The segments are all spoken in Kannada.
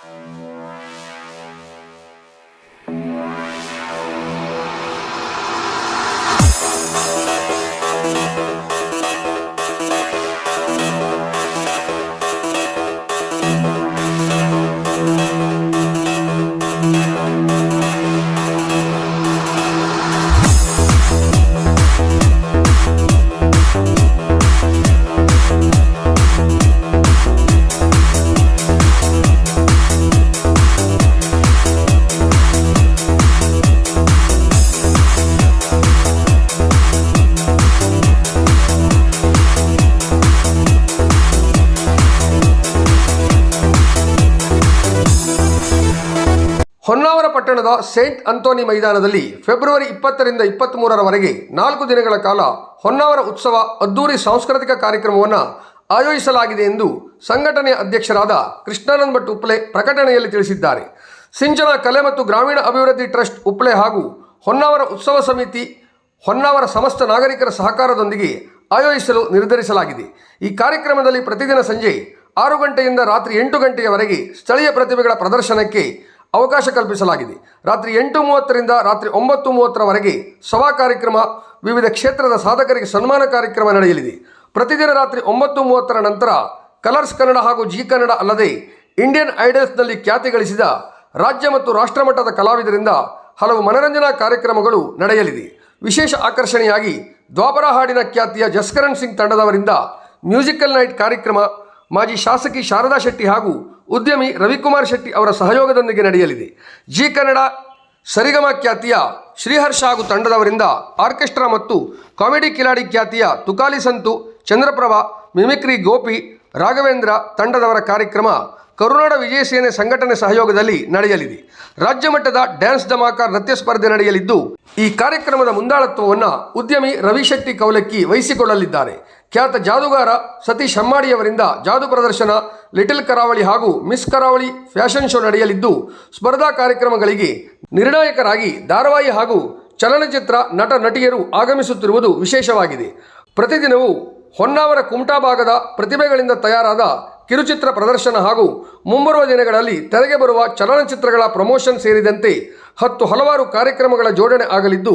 ಹೊನ್ನಾವರ ಪಟ್ಟಣದ ಸೇಂಟ್ ಅಂತೋನಿ ಮೈದಾನದಲ್ಲಿ ಫೆಬ್ರವರಿ 20ರಿಂದ 23ರವರೆಗೆ 4 ದಿನಗಳ ಕಾಲ ಹೊನ್ನಾವರ ಉತ್ಸವ ಅದ್ದೂರಿ ಸಾಂಸ್ಕೃತಿಕ ಕಾರ್ಯಕ್ರಮವನ್ನು ಆಯೋಜಿಸಲಾಗಿದೆ ಎಂದು ಸಂಘಟನೆಯ ಅಧ್ಯಕ್ಷರಾದ ಕೃಷ್ಣಾನಂದ ಭಟ್ ಉಪ್ಲೆ ಪ್ರಕಟಣೆಯಲ್ಲಿ ತಿಳಿಸಿದ್ದಾರೆ. ಸಿಂಚನ ಕಲೆ ಮತ್ತು ಗ್ರಾಮೀಣ ಅಭಿವೃದ್ಧಿ ಟ್ರಸ್ಟ್ ಉಪ್ಲೆ ಹಾಗೂ ಹೊನ್ನಾವರ ಉತ್ಸವ ಸಮಿತಿ ಹೊನ್ನಾವರ ಸಮಸ್ತ ನಾಗರಿಕರ ಸಹಕಾರದೊಂದಿಗೆ ಆಯೋಜಿಸಲು ನಿರ್ಧರಿಸಲಾಗಿದೆ. ಈ ಕಾರ್ಯಕ್ರಮದಲ್ಲಿ ಪ್ರತಿದಿನ ಸಂಜೆ 6 ಗಂಟೆಯಿಂದ ರಾತ್ರಿ 8 ಗಂಟೆಯವರೆಗೆ ಸ್ಥಳೀಯ ಪ್ರತಿಭೆಗಳ ಪ್ರದರ್ಶನಕ್ಕೆ ಅವಕಾಶ ಕಲ್ಪಿಸಲಾಗಿದೆ. ರಾತ್ರಿ 8:30ರಿಂದ ರಾತ್ರಿ 9:30ರವರೆಗೆ ಸಭಾ ಕಾರ್ಯಕ್ರಮ, ವಿವಿಧ ಕ್ಷೇತ್ರದ ಸಾಧಕರಿಗೆ ಸನ್ಮಾನ ಕಾರ್ಯಕ್ರಮ ನಡೆಯಲಿದೆ. ಪ್ರತಿದಿನ ರಾತ್ರಿ 9:30ರ ನಂತರ ಕಲರ್ಸ್ ಕನ್ನಡ ಹಾಗೂ ಜಿ ಕನ್ನಡ ಅಲ್ಲದೆ ಇಂಡಿಯನ್ ಐಡಲ್ಸ್ನಲ್ಲಿ ಖ್ಯಾತಿ ಗಳಿಸಿದ ರಾಜ್ಯ ಮತ್ತು ರಾಷ್ಟ್ರಮಟ್ಟದ ಕಲಾವಿದರಿಂದ ಹಲವು ಮನರಂಜನಾ ಕಾರ್ಯಕ್ರಮಗಳು ನಡೆಯಲಿದೆ. ವಿಶೇಷ ಆಕರ್ಷಣೆಯಾಗಿ ದ್ವಾಪರ ಹಾಡಿನ ಖ್ಯಾತಿಯ ಜಸ್ಕರಣ್ ಸಿಂಗ್ ತಂಡದವರಿಂದ ಮ್ಯೂಸಿಕಲ್ ನೈಟ್ ಕಾರ್ಯಕ್ರಮ ಮಾಜಿ ಶಾಸಕಿ ಶಾರದಾ ಶೆಟ್ಟಿ ಹಾಗೂ ಉದ್ಯಮಿ ರವಿಕುಮಾರ್ ಶೆಟ್ಟಿ ಅವರ ಸಹಯೋಗದೊಂದಿಗೆ ನಡೆಯಲಿದೆ. ಜಿ ಕನ್ನಡ ಸರಿಗಮ ಖ್ಯಾತಿಯ ಶ್ರೀಹರ್ಷ ಹಾಗೂ ತಂಡದವರಿಂದ ಆರ್ಕೆಸ್ಟ್ರಾ ಮತ್ತು ಕಾಮಿಡಿ ಕಿಲಾಡಿ ಖ್ಯಾತಿಯ ತುಕಾಲಿ ಸಂತು, ಚಂದ್ರಪ್ರಭಾ, ಮಿಮಿಕ್ರಿ ಗೋಪಿ, ರಾಘವೇಂದ್ರ ತಂಡದವರ ಕಾರ್ಯಕ್ರಮ ಕರುನಾಡ ವಿಜಯ ಸೇನೆ ಸಂಘಟನೆ ಸಹಯೋಗದಲ್ಲಿ ನಡೆಯಲಿದೆ. ರಾಜ್ಯ ಮಟ್ಟದ ಡ್ಯಾನ್ಸ್ ಧಮಾಕ ನೃತ್ಯ ಸ್ಪರ್ಧೆ ನಡೆಯಲಿದ್ದು, ಈ ಕಾರ್ಯಕ್ರಮದ ಮುಂದಾಳತ್ವವನ್ನು ಉದ್ಯಮಿ ರವಿ ಶೆಟ್ಟಿ ಕೌಲಕ್ಕಿ ವಹಿಸಿಕೊಳ್ಳಲಿದ್ದಾರೆ. ಖ್ಯಾತ ಜಾದೂಗಾರ ಸತೀಶ್ ಹಮ್ಮಾಡಿಯವರಿಂದ ಜಾದು ಪ್ರದರ್ಶನ, ಲಿಟಲ್ ಕರಾವಳಿ ಹಾಗೂ ಮಿಸ್ ಕರಾವಳಿ ಫ್ಯಾಷನ್ ಶೋ ನಡೆಯಲಿದ್ದು, ಸ್ಪರ್ಧಾ ಕಾರ್ಯಕ್ರಮಗಳಿಗೆ ನಿರ್ಣಾಯಕರಾಗಿ ಧಾರಾವಾಹಿ ಹಾಗೂ ಚಲನಚಿತ್ರ ನಟ ನಟಿಯರು ಆಗಮಿಸುತ್ತಿರುವುದು ವಿಶೇಷವಾಗಿದೆ. ಪ್ರತಿದಿನವೂ ಹೊನ್ನಾವರ ಕುಮಟಾ ಭಾಗದ ಪ್ರತಿಭೆಗಳಿಂದ ತಯಾರಾದ ಕಿರುಚಿತ್ರ ಪ್ರದರ್ಶನ ಹಾಗೂ ಮುಂಬರುವ ದಿನಗಳಲ್ಲಿ ತೆರೆಗೆ ಬರುವ ಚಲನಚಿತ್ರಗಳ ಪ್ರಮೋಷನ್ ಸೇರಿದಂತೆ ಹಲವಾರು ಕಾರ್ಯಕ್ರಮಗಳ ಜೋಡಣೆ ಆಗಲಿದ್ದು,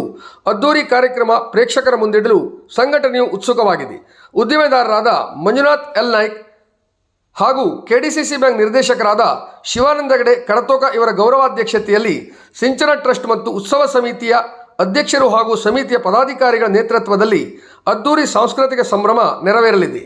ಅದ್ದೂರಿ ಕಾರ್ಯಕ್ರಮ ಪ್ರೇಕ್ಷಕರ ಮುಂದಿಡಲು ಸಂಘಟನೆಯು ಉತ್ಸುಕವಾಗಿದೆ. ಉದ್ದಿಮೆದಾರರಾದ ಮಂಜುನಾಥ್ ಎಲ್ ನಾಯ್ಕ್ ಹಾಗೂ ಕೆಡಿಸಿಸಿ ಬ್ಯಾಂಕ್ ನಿರ್ದೇಶಕರಾದ ಶಿವಾನಂದ ಹೆಗಡೆ ಕಡತೋಕ ಇವರ ಗೌರವಾಧ್ಯಕ್ಷತೆಯಲ್ಲಿ ಸಿಂಚನ ಟ್ರಸ್ಟ್ ಮತ್ತು ಉತ್ಸವ ಸಮಿತಿಯ ಅಧ್ಯಕ್ಷರು ಹಾಗೂ ಸಮಿತಿಯ ಪದಾಧಿಕಾರಿಗಳ ನೇತೃತ್ವದಲ್ಲಿ ಅದ್ದೂರಿ ಸಾಂಸ್ಕೃತಿಕ ಸಂಭ್ರಮ ನೆರವೇರಲಿದೆ.